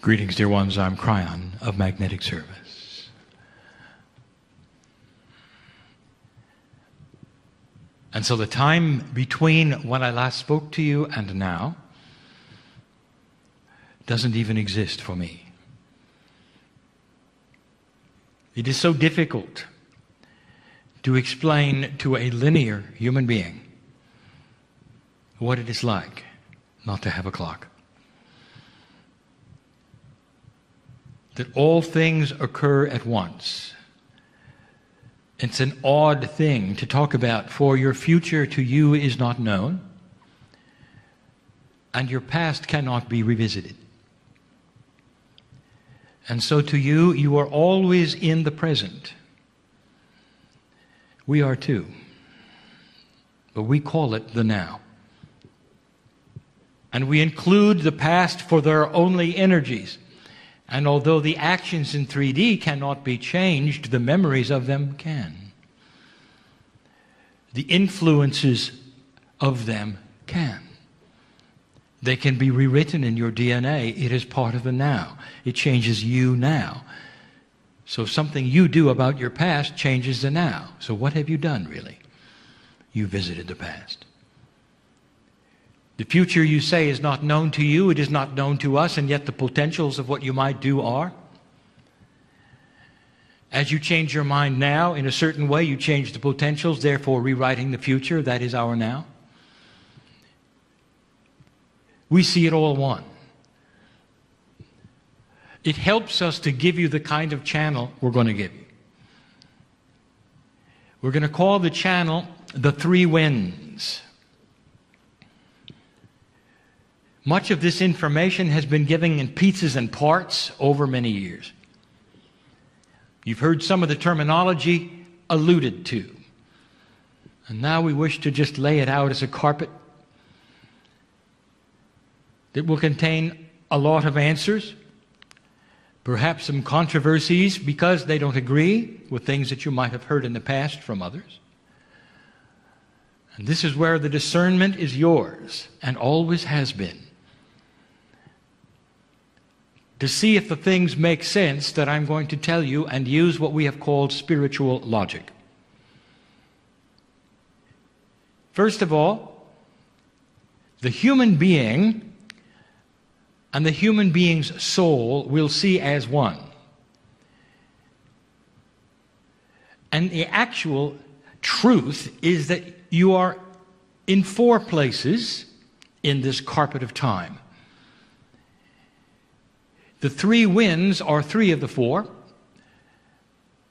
Greetings, dear ones. I'm Kryon of Magnetic Service. And so the time between when I last spoke to you and now doesn't even exist for me. It is so difficult to explain to a linear human being what it is like not to have a clock. That all things occur at once. It's an odd thing to talk about, for your future to you is not known, and your past cannot be revisited. And so to you, you are always in the present. We are too. But we call it the now. And we include the past, for there are only energies. And although the actions in 3D cannot be changed, the memories of them can. The influences of them can. They can be rewritten in your DNA. It is part of the now. It changes you now. So something you do about your past changes the now. So what have you done, really? You visited the past. The future, you say, is not known to you, it is not known to us, and yet the potentials of what you might do are. As you change your mind now, in a certain way, you change the potentials, therefore rewriting the future. That is our now. We see it all one. It helps us to give you the kind of channel we're going to give you. We're going to call the channel the three winds. Much of this information has been given in pieces and parts over many years. You've heard some of the terminology alluded to. And now we wish to just lay it out as a carpet that will contain a lot of answers, perhaps some controversies because they don't agree with things that you might have heard in the past from others. And this is where the discernment is yours and always has been. To see if the things make sense that I'm going to tell you, and use what we have called spiritual logic. First of all, the human being and the human being's soul we'll see as one. And the actual truth is that you are in four places in this carpet of time. The three winds are three of the four,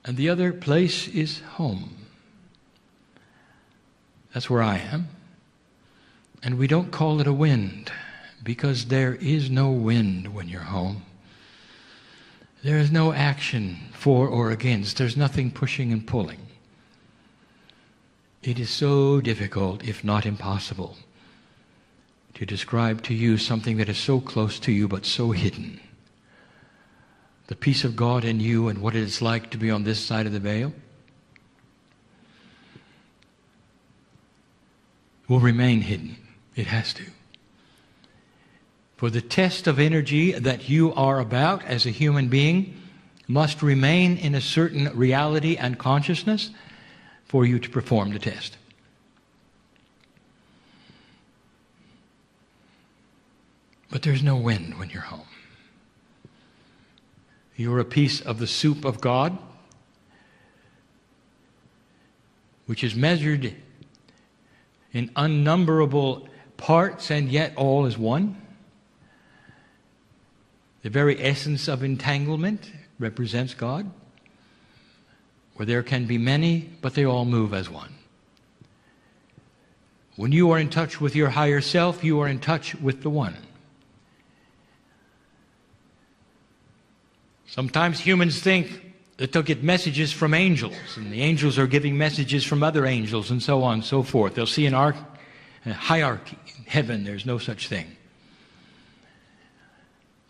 and the other place is home. That's where I am. And we don't call it a wind, because there is no wind when you're home. There is no action for or against. There's nothing pushing and pulling. It is so difficult, if not impossible, to describe to you something that is so close to you but so hidden. The peace of God in you and what it is like to be on this side of the veil will remain hidden. It has to. For the test of energy that you are about as a human being must remain in a certain reality and consciousness for you to perform the test. But there's no wind when you're home. You're a piece of the soup of God, which is measured in unnumberable parts, and yet all is one. The very essence of entanglement represents God, where there can be many, but they all move as one. When you are in touch with your higher self, you are in touch with the one. Sometimes humans think that they'll get messages from angels, and the angels are giving messages from other angels, and so on and so forth. They'll see a hierarchy. In heaven, there's no such thing.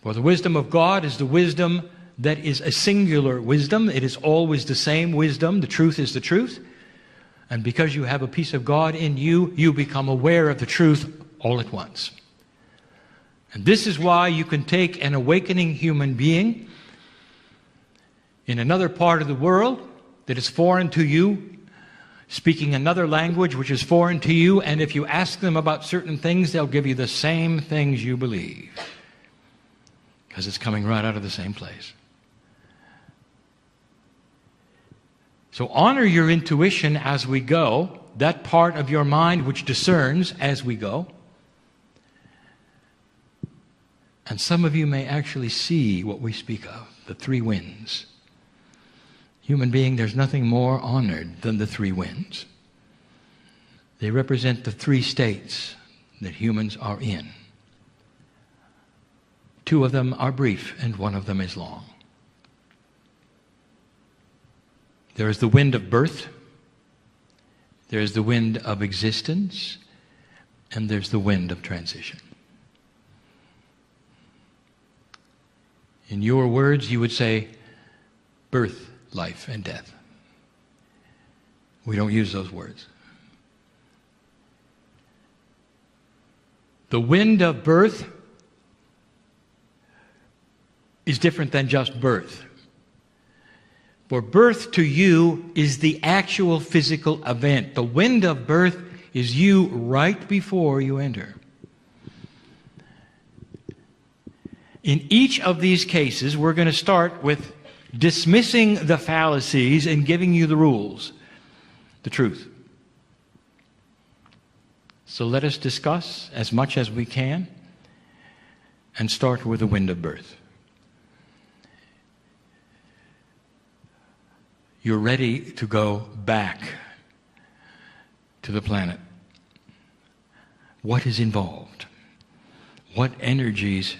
For the wisdom of God is the wisdom that is a singular wisdom. It is always the same wisdom. The truth is the truth. And because you have a piece of God in you, you become aware of the truth all at once. And this is why you can take an awakening human being in another part of the world that is foreign to you, speaking another language which is foreign to you, and if you ask them about certain things, they'll give you the same things you believe, because it's coming right out of the same place. So honor your intuition as we go, that part of your mind which discerns as we go. And some of you may actually see what we speak of, the three winds. Human being, there's nothing more honored than the three winds. They represent the three states that humans are in. Two of them are brief and one of them is long. There is the wind of birth, there is the wind of existence, and there's the wind of transition. In your words, you would say birth, life, and death. We don't use those words. The wind of birth is different than just birth. For birth to you is the actual physical event. The wind of birth is you right before you enter. In each of these cases, we're going to start with dismissing the fallacies and giving you the rules, the truth. So let us discuss as much as we can and start with the wind of birth. You're ready to go back to the planet. What is involved? What energies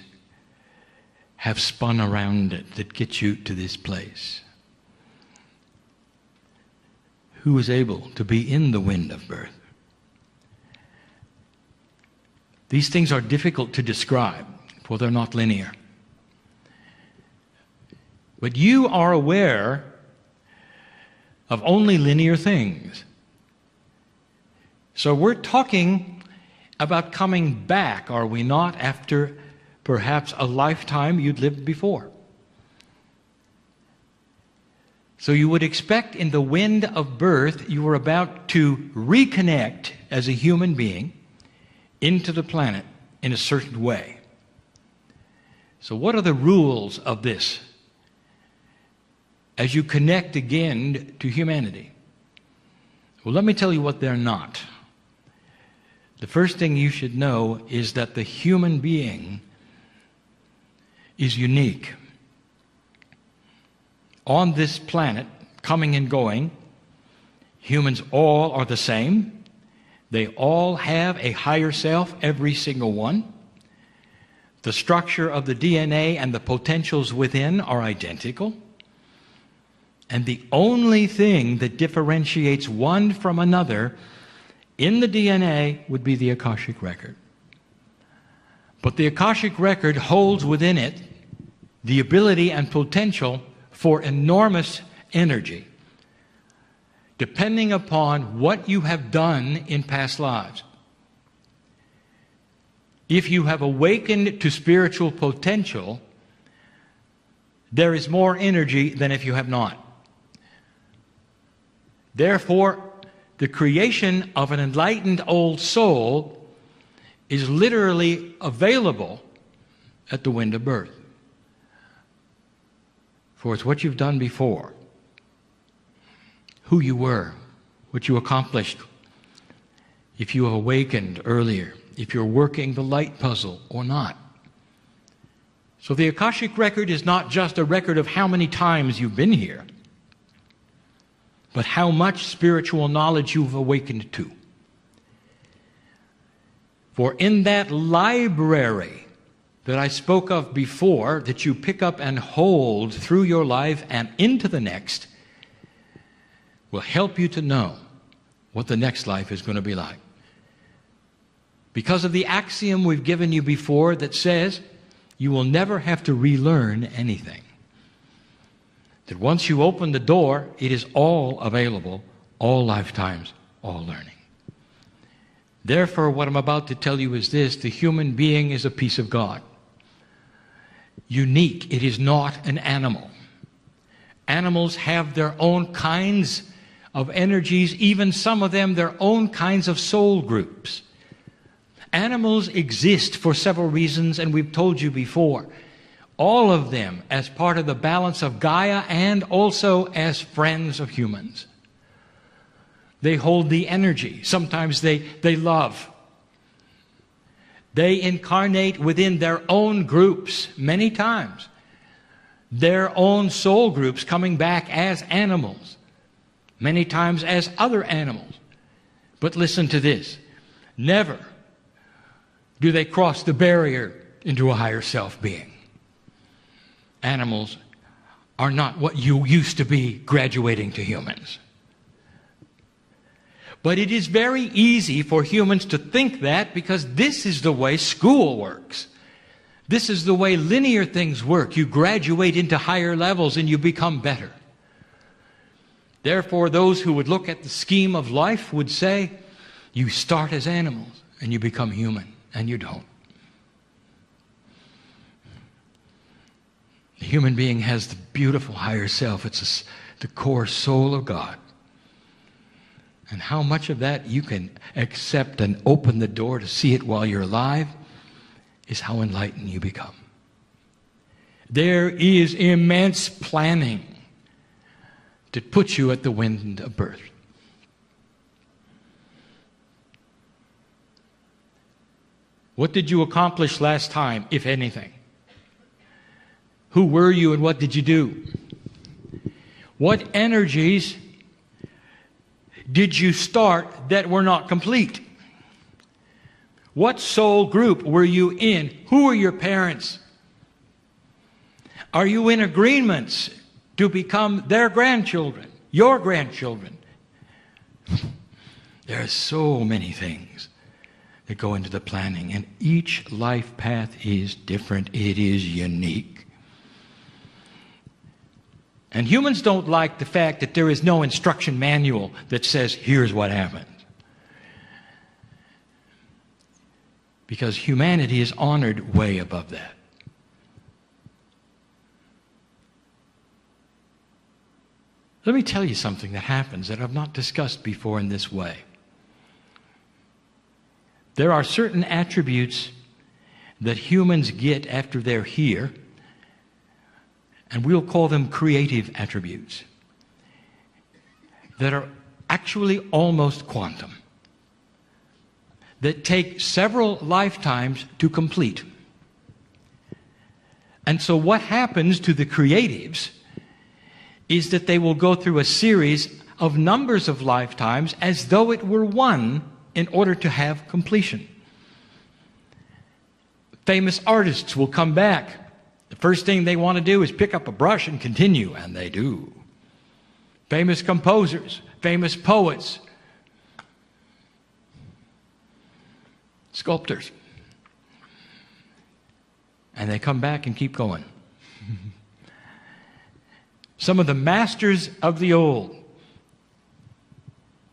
have spun around it that get you to this place? Who is able to be in the wind of birth? These things are difficult to describe, for they're not linear. But you are aware of only linear things. So we're talking about coming back, are we not, after perhaps a lifetime you'd lived before. So you would expect in the wind of birth you were about to reconnect as a human being into the planet in a certain way. So what are the rules of this as you connect again to humanity? Well, let me tell you what they're not. The first thing you should know is that the human being is unique. On this planet, coming and going, humans all are the same. They all have a higher self, every single one. The structure of the DNA and the potentials within are identical. And the only thing that differentiates one from another in the DNA would be the Akashic record. But the Akashic record holds within it the ability and potential for enormous energy, depending upon what you have done in past lives. If you have awakened to spiritual potential, there is more energy than if you have not. Therefore, the creation of an enlightened old soul is literally available at the wind of birth. For it's what you've done before, who you were, what you accomplished, if you have awakened earlier, if you're working the light puzzle or not. So the Akashic record is not just a record of how many times you've been here, but how much spiritual knowledge you've awakened to. For in that library that I spoke of before, that you pick up and hold through your life and into the next, will help you to know what the next life is going to be like. Because of the axiom we've given you before that says you will never have to relearn anything. That once you open the door, it is all available, all lifetimes, all learning. Therefore, what I'm about to tell you is this: the human being is a piece of God. Unique. It is not an animal. Animals have their own kinds of energies, even some of them their own kinds of soul groups. Animals exist for several reasons, and we've told you before. All of them as part of the balance of Gaia and also as friends of humans. They hold the energy. Sometimes they love. They incarnate within their own groups many times. Their own soul groups coming back as animals. Many times as other animals. But listen to this. Never do they cross the barrier into a higher self being. Animals are not what you used to be graduating to humans. But it is very easy for humans to think that, because this is the way school works. This is the way linear things work. You graduate into higher levels and you become better. Therefore, those who would look at the scheme of life would say, you start as animals and you become human, and you don't. The human being has the beautiful higher self. It's the core soul of God. And how much of that you can accept and open the door to see it while you're alive is how enlightened you become. There is immense planning to put you at the wind of birth. What did you accomplish last time, if anything? Who were you and what did you do? What energies did you start that were not complete? What soul group were you in? Who were your parents? Are you in agreements to become their grandchildren, your grandchildren? There are so many things that go into the planning, and each life path is different. It is unique. And humans don't like the fact that there is no instruction manual that says, here's what happens. Because humanity is honored way above that. Let me tell you something that happens that I've not discussed before in this way. There are certain attributes that humans get after they're here, and we'll call them creative attributes, that are actually almost quantum, that take several lifetimes to complete. And so what happens to the creatives is that they will go through a series of numbers of lifetimes as though it were one in order to have completion. Famous artists will come back. The first thing they want to do is pick up a brush and continue, and they do. Famous composers, famous poets, sculptors. And they come back and keep going. Some of the masters of the old.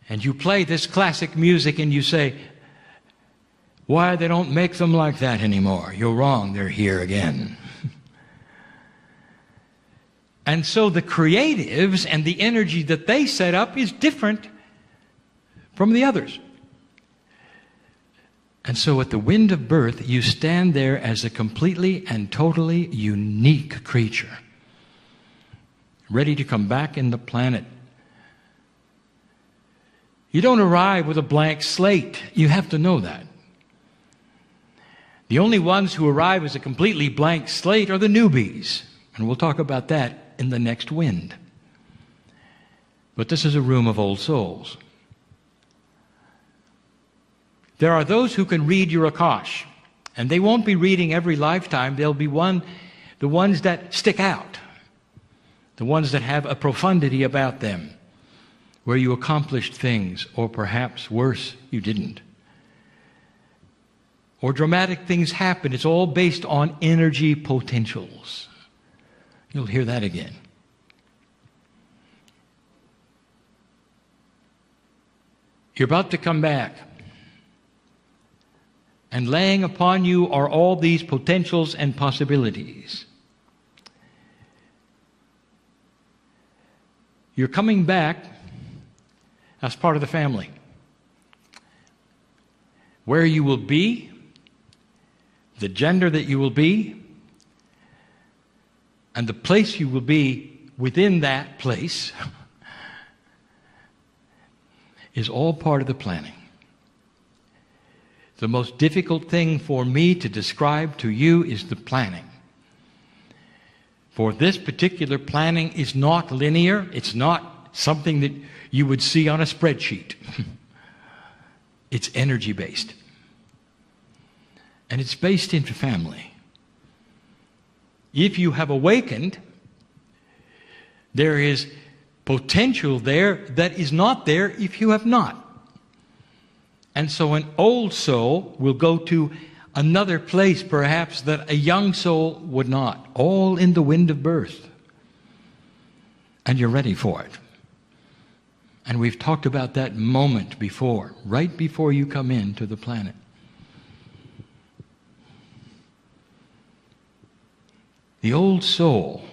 And you play this classic music and you say, why they don't make them like that anymore? You're wrong, they're here again. And so the creatives and the energy that they set up is different from the others. And so at the wind of birth, you stand there as a completely and totally unique creature, ready to come back in the planet. You don't arrive with a blank slate. You have to know that. The only ones who arrive as a completely blank slate are the newbies. And we'll talk about that in the next wind. But this is a room of old souls. There are those who can read your Akash, and they won't be reading every lifetime. They'll be the ones that stick out, the ones that have a profundity about them, where you accomplished things, or perhaps worse, you didn't. Or dramatic things happen. It's all based on energy potentials. You'll hear that again. You're about to come back. And laying upon you are all these potentials and possibilities. You're coming back as part of the family. Where you will be, the gender that you will be, and the place you will be within that place is all part of the planning. The most difficult thing for me to describe to you is the planning. For this particular planning is not linear. It's not something that you would see on a spreadsheet. It's energy-based. And it's based into family. If you have awakened, there is potential there that is not there if you have not. And so an old soul will go to another place perhaps that a young soul would not. All in the wind of birth. And you're ready for it. And we've talked about that moment before, right before you come into the planet. The old soul,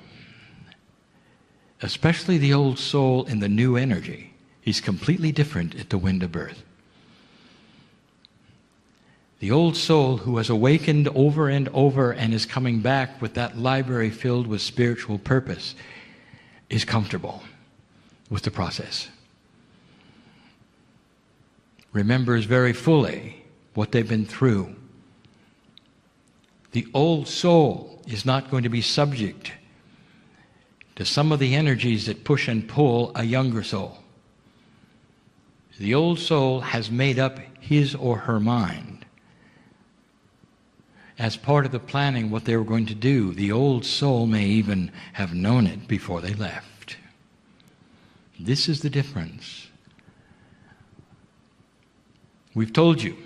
especially the old soul in the new energy, is completely different at the wind of birth. The old soul who has awakened over and over and is coming back with that library filled with spiritual purpose is comfortable with the process. Remembers very fully what they've been through. The old soul is not going to be subject to some of the energies that push and pull a younger soul. The old soul has made up his or her mind. As part of the planning what they were going to do, the old soul may even have known it before they left. This is the difference. We've told you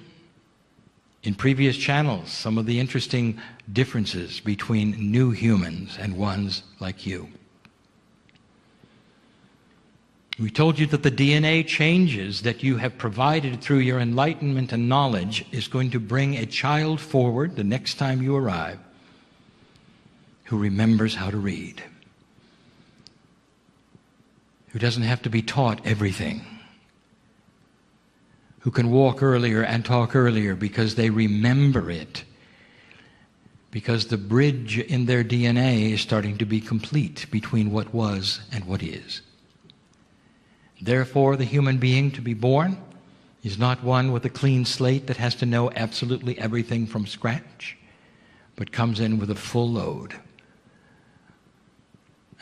in previous channels some of the interesting differences between new humans and ones like you. We told you that the DNA changes that you have provided through your enlightenment and knowledge is going to bring a child forward the next time you arrive who remembers how to read, who doesn't have to be taught everything, who can walk earlier and talk earlier because they remember it, because the bridge in their DNA is starting to be complete between what was and what is. Therefore, the human being to be born is not one with a clean slate that has to know absolutely everything from scratch, but comes in with a full load.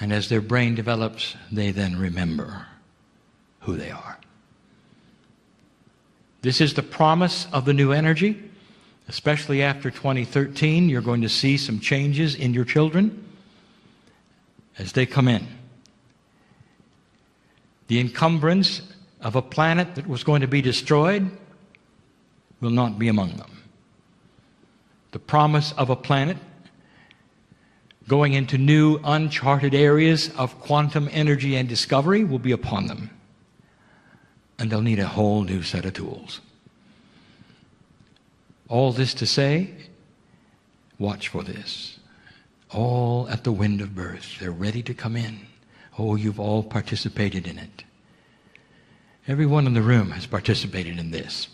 And as their brain develops, they then remember who they are. This is the promise of the new energy. Especially after 2013, you're going to see some changes in your children as they come in. The encumbrance of a planet that was going to be destroyed will not be among them. The promise of a planet going into new uncharted areas of quantum energy and discovery will be upon them. And they'll need a whole new set of tools. All this to say, watch for this. All at the wind of birth. They're ready to come in. Oh, you've all participated in it. Everyone in the room has participated in this.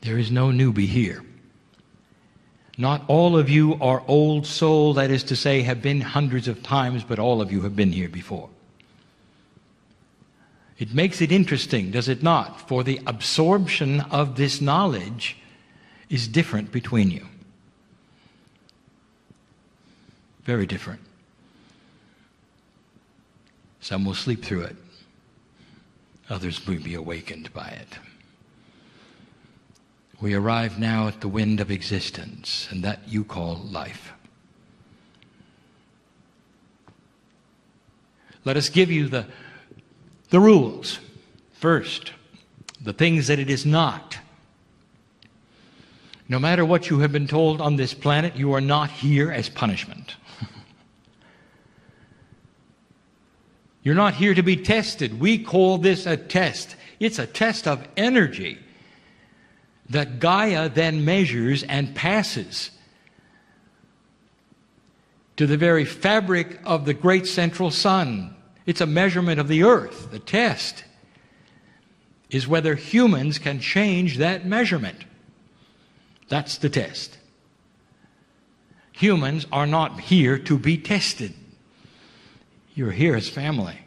There is no newbie here. Not all of you are old soul, that is to say, have been hundreds of times, but all of you have been here before. It makes it interesting, does it not? For the absorption of this knowledge is different between you. Very different. Some will sleep through it. Others will be awakened by it. We arrive now at the wind of existence, and that you call life. Let us give you the rules. First, the things that it is not. No matter what you have been told on this planet, you are not here as punishment. You're not here to be tested. We call this a test. It's a test of energy that Gaia then measures and passes to the very fabric of the great central sun. It's a measurement of the earth. The test is whether humans can change that measurement. That's the test. Humans are not here to be tested. You're here as family.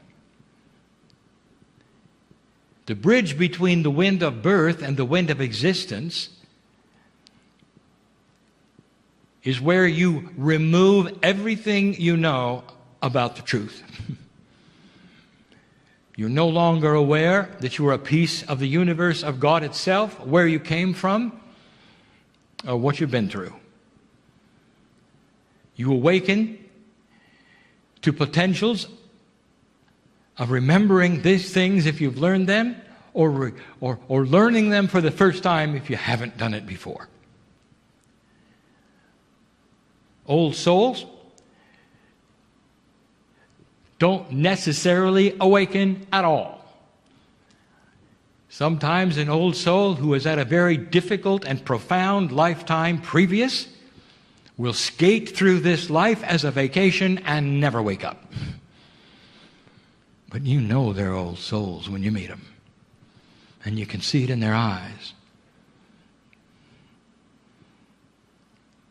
The bridge between the wind of birth and the wind of existence is where you remove everything you know about the truth. You're no longer aware that you are a piece of the universe of God itself, where you came from, or what you've been through. You awaken to potentials of remembering these things if you've learned them, or learning them for the first time if you haven't done it before. Old souls don't necessarily awaken at all. Sometimes an old soul who has had a very difficult and profound lifetime previous will skate through this life as a vacation and never wake up. But you know they're old souls when you meet them. And you can see it in their eyes.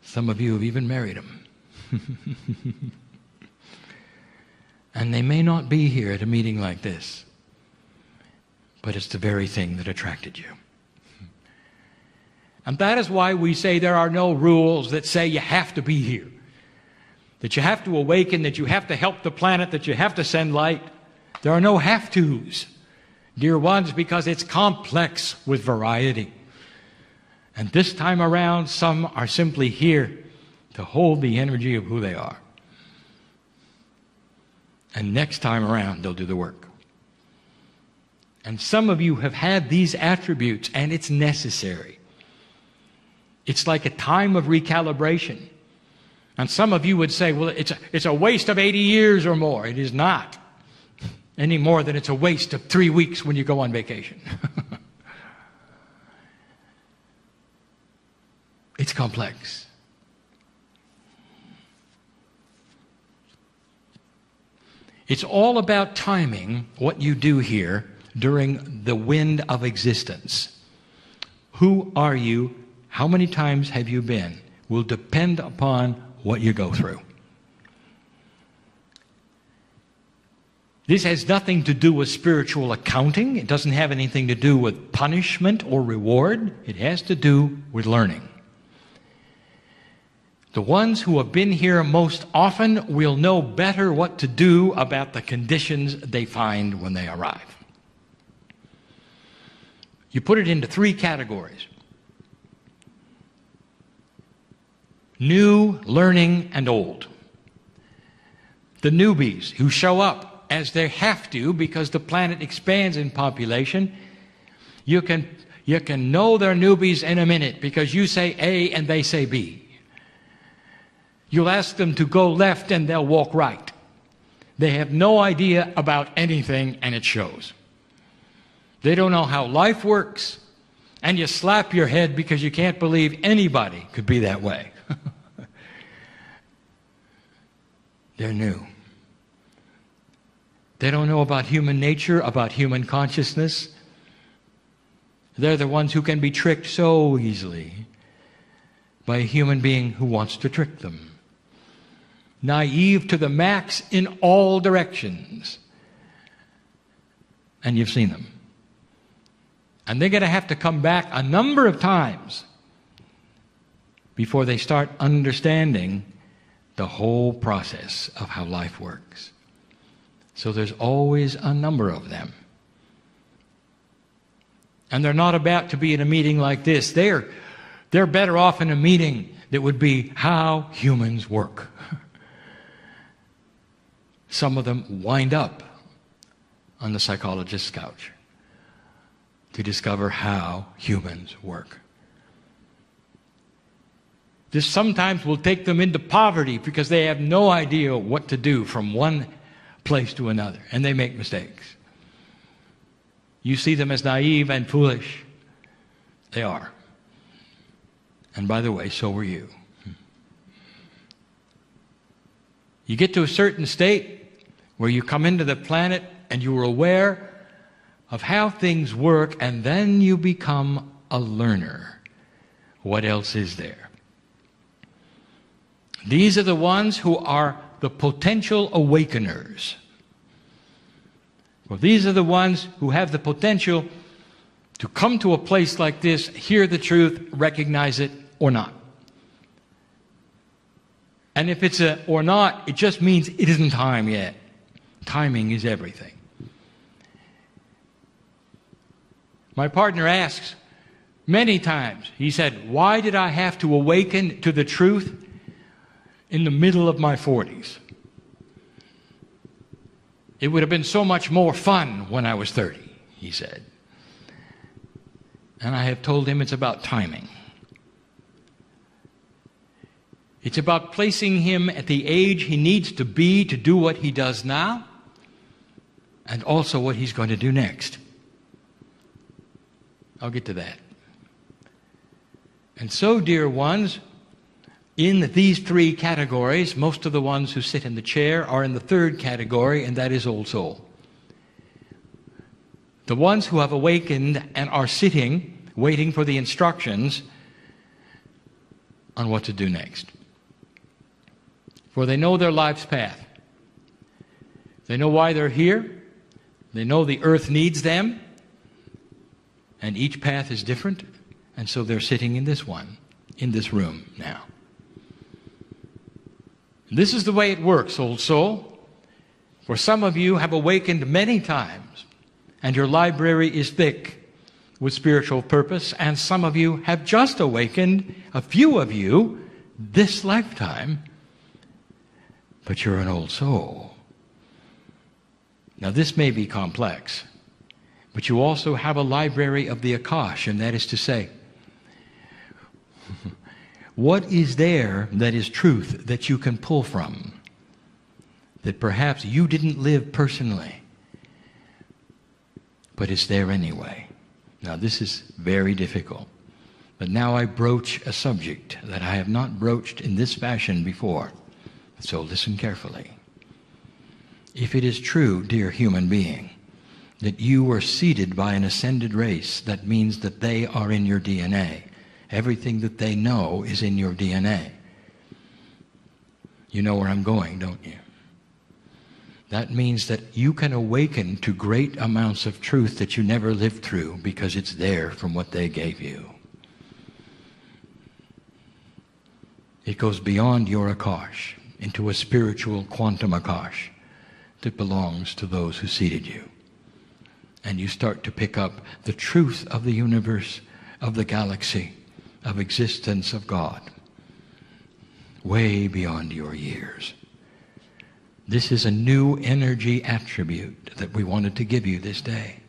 Some of you have even married them. And they may not be here at a meeting like this, but it's the very thing that attracted you. And that is why we say there are no rules that say you have to be here, that you have to awaken, that you have to help the planet, that you have to send light. There are no have-tos, dear ones, because it's complex with variety. And this time around, some are simply here to hold the energy of who they are. And next time around, they'll do the work. And some of you have had these attributes, and it's necessary. It's like a time of recalibration. And some of you would say, well, it's a waste of 80 years or more. It is not. Any more than it's a waste of 3 weeks when you go on vacation. It's complex. It's all about timing what you do here during the wind of existence. Who are you? How many times have you been? Will depend upon what you go through. This has nothing to do with spiritual accounting. It doesn't have anything to do with punishment or reward. It has to do with learning. The ones who have been here most often will know better what to do about the conditions they find when they arrive. You put it into 3 categories: new, learning, and old. The newbies who show up as they have to because the planet expands in population, you can know they're newbies in a minute because you say A and they say B. You'll ask them to go left and they'll walk right. They have no idea about anything, and it shows. They don't know how life works, and you slap your head because you can't believe anybody could be that way. They're new. They don't know about human nature, about human consciousness. They're the ones who can be tricked so easily by a human being who wants to trick them. Naive to the max in all directions. And you've seen them. And they're going to have to come back a number of times before they start understanding the whole process of how life works. So there's always a number of them. And they're not about to be in a meeting like this. They're better off in a meeting that would be how humans work. Some of them wind up on the psychologist's couch to discover how humans work. This sometimes will take them into poverty because they have no idea what to do from one place to another, and they make mistakes. You see them as naive and foolish. They are. And by the way, so were you. You get to a certain state where you come into the planet and you are aware of how things work, and then you become a learner. What else is there? These are the ones who are the potential awakeners. Well, these are the ones who have the potential to come to a place like this, hear the truth, recognize it or not. And if it's a or not, it just means it isn't time yet. Timing is everything. My partner asks many times, he said, why did I have to awaken to the truth in the middle of my 40s? It would have been so much more fun when I was 30, he said. And I have told him it's about timing. It's about placing him at the age he needs to be to do what he does now, and also what he's going to do next. I'll get to that. And so, dear ones, in these three categories, most of the ones who sit in the chair are in the third category, and that is old soul. The ones who have awakened and are sitting, waiting for the instructions on what to do next. For they know their life's path. They know why they're here. They know the earth needs them. And each path is different. And so they're sitting in this one, in this room now. This is the way it works, old soul. For some of you have awakened many times, and your library is thick with spiritual purpose, and some of you have just awakened, a few of you, this lifetime, but you're an old soul. Now this may be complex, but you also have a library of the Akash, and that is to say, what is there that is truth that you can pull from, that perhaps you didn't live personally, but it's there anyway? Now this is very difficult, but now I broach a subject that I have not broached in this fashion before, so listen carefully. If it is true, dear human being, that you were seeded by an ascended race, that means that they are in your DNA. Everything that they know is in your DNA. You know where I'm going, don't you? That means that you can awaken to great amounts of truth that you never lived through because it's there from what they gave you. It goes beyond your Akash into a spiritual quantum Akash that belongs to those who seeded you. And you start to pick up the truth of the universe, of the galaxy, of existence of God, way beyond your years. This is a new energy attribute that we wanted to give you this day.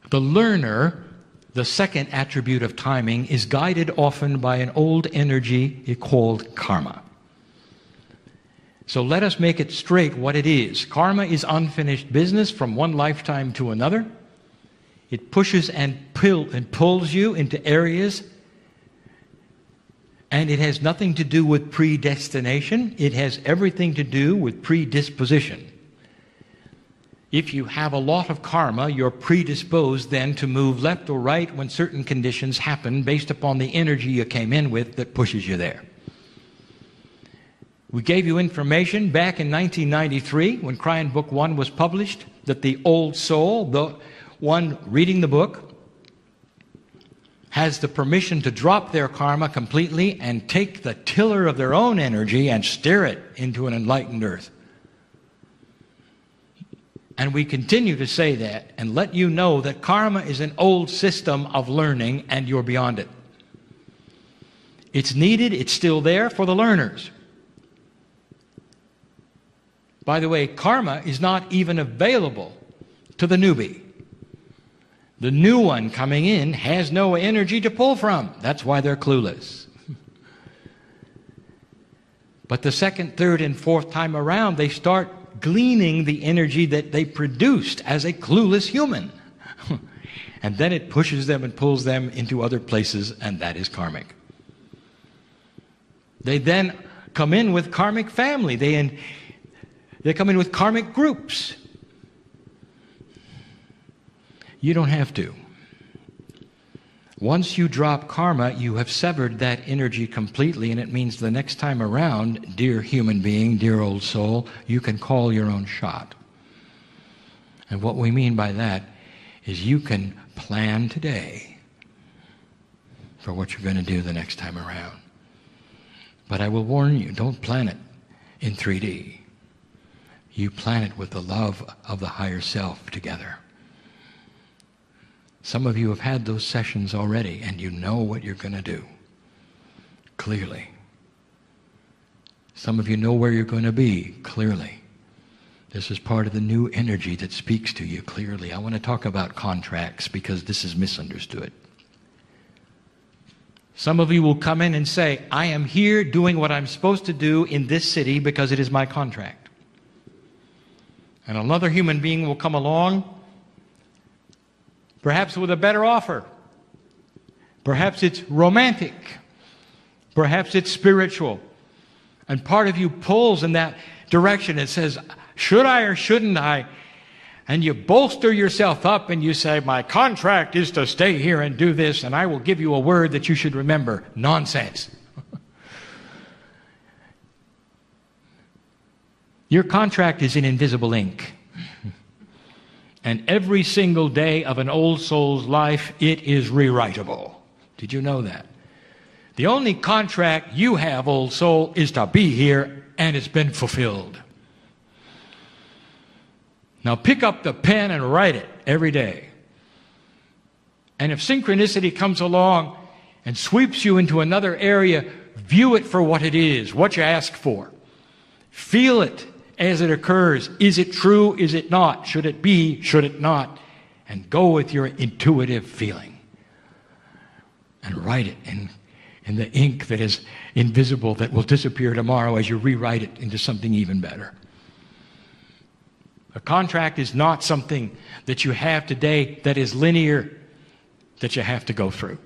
The learner, the second attribute of timing, is guided often by an old energy called karma. So let us make it straight what it is. Karma is unfinished business from one lifetime to another. It pushes and pulls you into areas, and it has nothing to do with predestination. It has everything to do with predisposition. If you have a lot of karma, you're predisposed then to move left or right when certain conditions happen based upon the energy you came in with that pushes you there. We gave you information back in 1993 when Kryon Book 1 was published that the old soul, the one reading the book, has the permission to drop their karma completely and take the tiller of their own energy and steer it into an enlightened earth. And we continue to say that and let you know that karma is an old system of learning and you're beyond it. It's needed, it's still there for the learners. By the way, karma is not even available to the newbie. The new one coming in has no energy to pull from. That's why they're clueless. But the second, third, and fourth time around, they start gleaning the energy that they produced as a clueless human. And then it pushes them and pulls them into other places, and that is karmic. They then come in with karmic family. They come in with karmic groups. You don't have to. Once you drop karma, you have severed that energy completely, and it means the next time around, dear human being, dear old soul, you can call your own shot. And what we mean by that is you can plan today for what you're going to do the next time around. But I will warn you, don't plan it in 3D. You plan it with the love of the higher self together. Some of you have had those sessions already, and you know what you're going to do, clearly. Some of you know where you're going to be, clearly. This is part of the new energy that speaks to you clearly. I want to talk about contracts because this is misunderstood. Some of you will come in and say, I am here doing what I'm supposed to do in this city because it is my contract. And another human being will come along, perhaps with a better offer. Perhaps it's romantic. Perhaps it's spiritual. And part of you pulls in that direction and says, should I or shouldn't I? And you bolster yourself up and you say, my contract is to stay here and do this, and I will give you a word that you should remember. Nonsense. Your contract is in invisible ink. And every single day of an old soul's life, it is rewritable. Did you know that? The only contract you have, old soul, is to be here, and it's been fulfilled. Now pick up the pen and write it every day. And if synchronicity comes along and sweeps you into another area, view it for what it is, what you ask for. Feel it as it occurs. Is it true? Is it not? Should it be? Should it not? And go with your intuitive feeling. And write it in the ink that is invisible, that will disappear tomorrow as you rewrite it into something even better. A contract is not something that you have today that is linear, that you have to go through.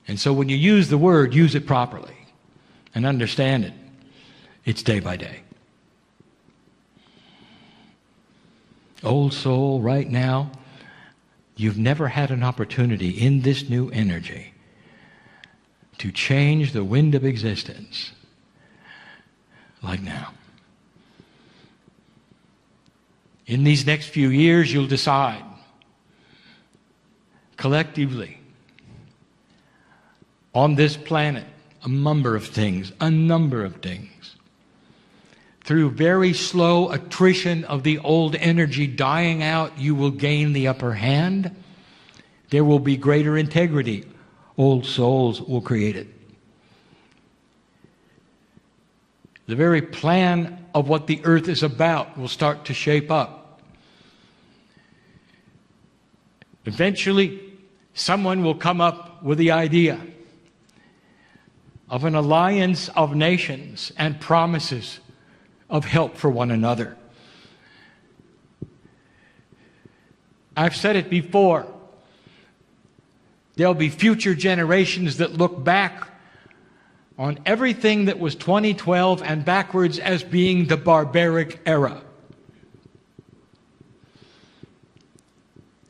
And so when you use the word, use it properly and understand it. It's day by day. Old soul, right now, you've never had an opportunity in this new energy to change the wind of existence like now. In these next few years, you'll decide collectively on this planet a number of things. Through very slow attrition of the old energy dying out, you will gain the upper hand. There will be greater integrity. Old souls will create it. The very plan of what the earth is about will start to shape up. Eventually, someone will come up with the idea of an alliance of nations and promises of help for one another. I've said it before. There'll be future generations that look back on everything that was 2012 and backwards as being the barbaric era.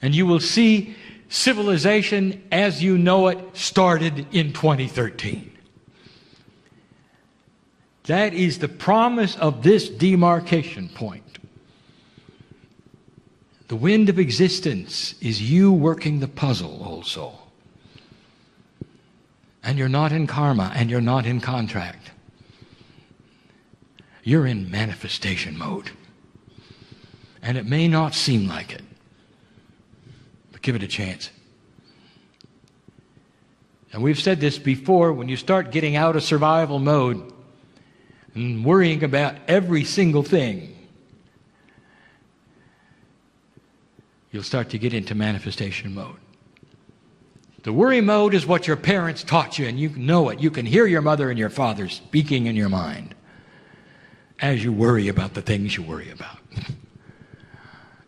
And you will see civilization as you know it started in 2013. That is the promise of this demarcation point. The wind of existence is you working the puzzle, old soul. And you're not in karma, and you're not in contract. You're in manifestation mode. And it may not seem like it, but give it a chance. And we've said this before, when you start getting out of survival mode and worrying about every single thing, you'll start to get into manifestation mode. The worry mode is what your parents taught you, and you know it. You can hear your mother and your father speaking in your mind. as you worry about the things you worry about.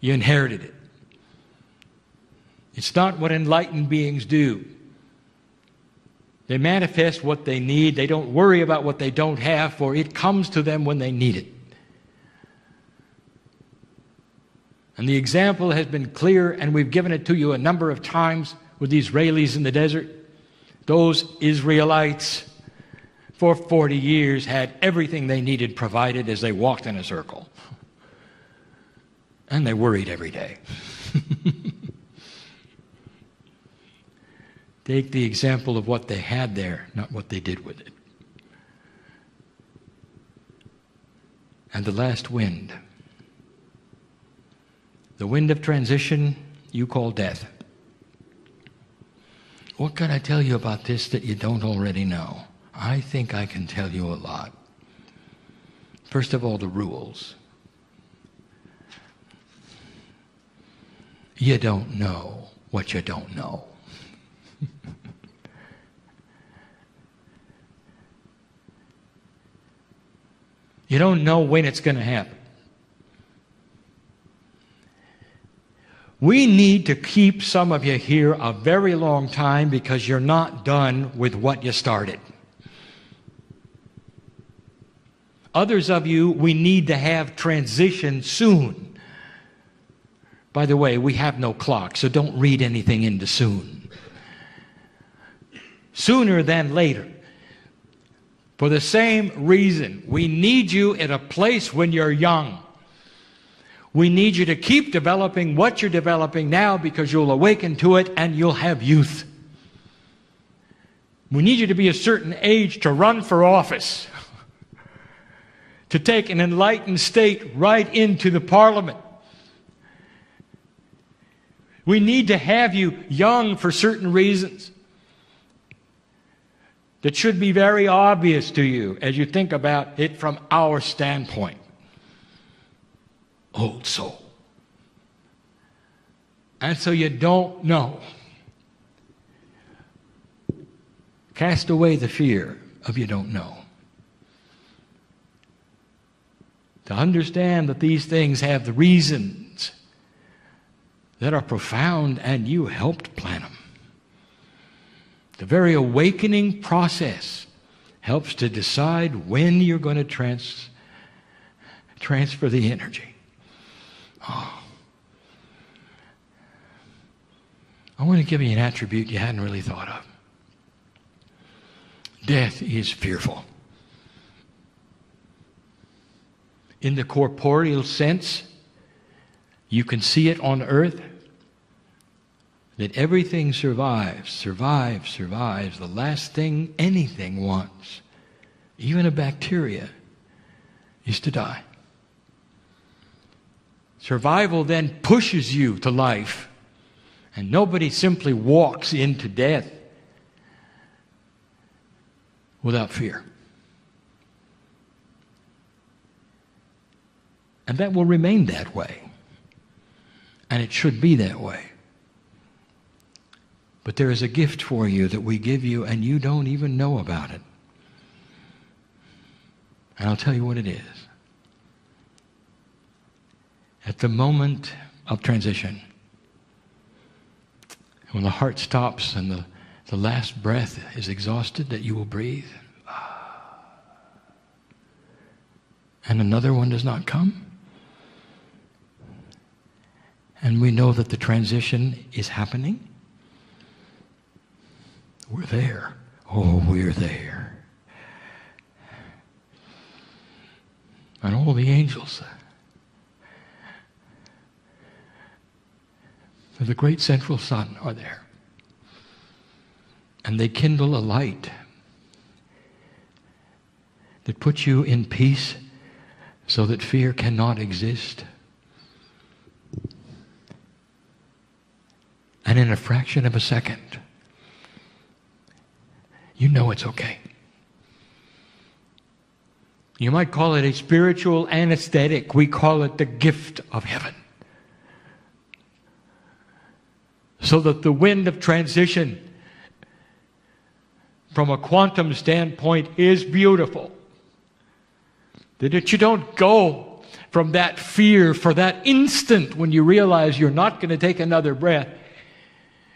You inherited it. It's not what enlightened beings do. They manifest what they need. They don't worry about what they don't have, for it comes to them when they need it. And the example has been clear, and we've given it to you a number of times with the Israelis in the desert. Those Israelites, for 40 years, had everything they needed provided as they walked in a circle. And they worried every day. Take the example of what they had there, not what they did with it. And the last wind. The wind of transition you call death. What can I tell you about this that you don't already know? I think I can tell you a lot. First of all, the rules. You don't know what you don't know. You don't know when it's going to happen. We need to keep some of you here a very long time because you're not done with what you started. Others of you, we need to have transition soon. By the way, we have no clock, so don't read anything into soon. Sooner than later. For the same reason, we need you at a place when you're young. We need you to keep developing what you're developing now because you'll awaken to it and you'll have youth. We need you to be a certain age to run for office, to take an enlightened state right into the parliament. We need to have you young for certain reasons that should be very obvious to you as you think about it from our standpoint. Old soul. And so you don't know. Cast away the fear of you don't know. To understand that these things have the reasons that are profound and you helped plan them. The very awakening process helps to decide when you're going to transfer the energy. Oh. I want to give you an attribute you hadn't really thought of. Death is fearful. In the corporeal sense, you can see it on earth, that everything survives. The last thing anything wants, even a bacteria, is to die. Survival then pushes you to life, and nobody simply walks into death without fear. And that will remain that way. And it should be that way. But there is a gift for you that we give you and you don't even know about it. And I'll tell you what it is. At the moment of transition, when the heart stops and the last breath is exhausted, that you will breathe, and another one does not come, and we know that the transition is happening, we're there. Oh, we're there. And all the angels of the great central sun are there. And they kindle a light that puts you in peace so that fear cannot exist. And in a fraction of a second, you know it's okay. You might call it a spiritual anesthetic. We call it the gift of heaven. So that the wind of transition from a quantum standpoint is beautiful. That you don't go from that fear for that instant when you realize you're not going to take another breath.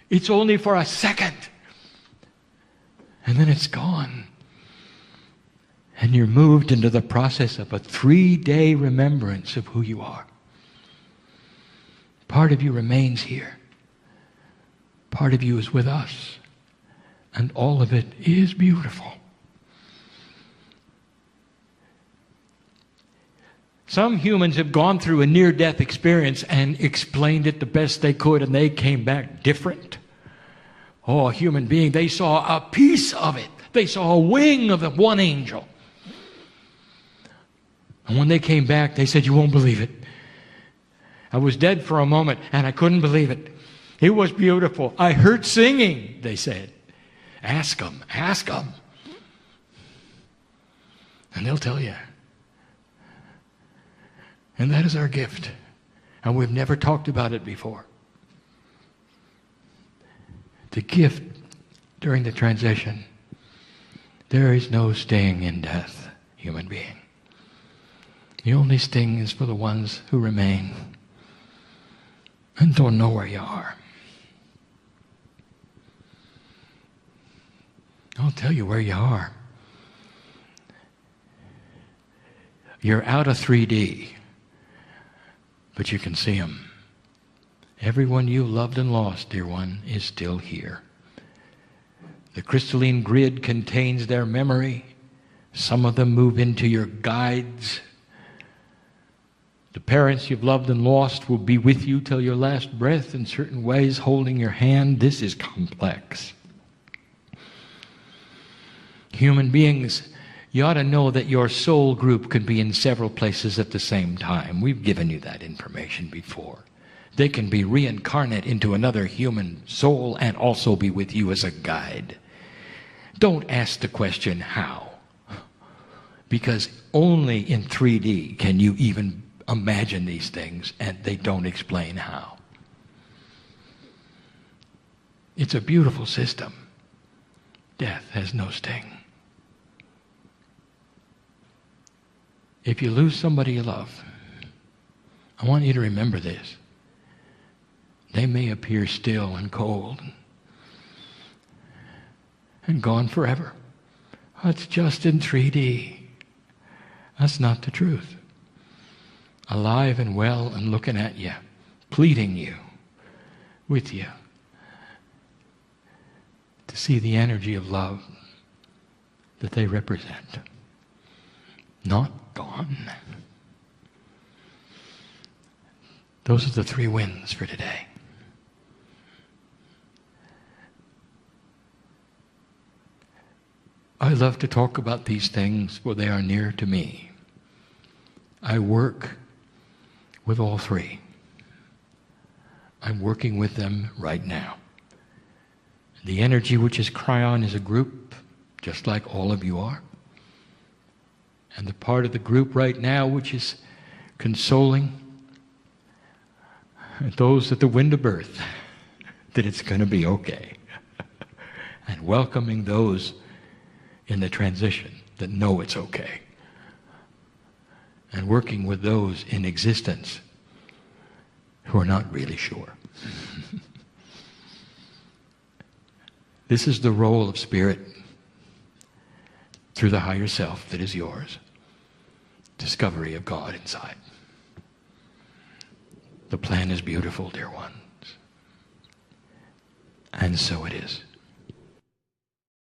It's only for a second. And then it's gone. And you're moved into the process of a 3-day remembrance of who you are. Part of you remains here. Part of you is with us. And all of it is beautiful. Some humans have gone through a near-death experience and explained it the best they could, and they came back different. Oh, a human being, they saw a piece of it. They saw a wing of one angel. And when they came back, they said, "You won't believe it. I was dead for a moment, and I couldn't believe it. It was beautiful. I heard singing," they said. Ask them. Ask them. And they'll tell you. And that is our gift. And we've never talked about it before. The gift during the transition. There is no sting in death, human being. The only sting is for the ones who remain and don't know where you are. I'll tell you where you are. You're out of 3D, but you can see them. Everyone you loved and lost, dear one, is still here. The crystalline grid contains their memory. Some of them move into your guides. The parents you've loved and lost will be with you till your last breath in certain ways, holding your hand. This is complex. Human beings, you ought to know that your soul group can be in several places at the same time. We've given you that information before. They can be reincarnate into another human soul and also be with you as a guide. Don't ask the question, how? Because only in 3D can you even imagine these things, and they don't explain how. It's a beautiful system. Death has no sting. If you lose somebody you love, I want you to remember this. They may appear still and cold and gone forever. That's just in 3D. That's not the truth. Alive and well and looking at you, pleading you, with you, to see the energy of love that they represent. Not gone. Those are the 3 wins for today. I love to talk about these things, for they are near to me. I work with all 3. I'm working with them right now. The energy which is Kryon is a group, just like all of you are. And the part of the group right now which is consoling those at the wind of birth that it's going to be okay. And welcoming those in the transition that know it's okay. And working with those in existence who are not really sure. This is the role of spirit through the higher self that is yours. Discovery of God inside. The plan is beautiful, dear ones. And so it is.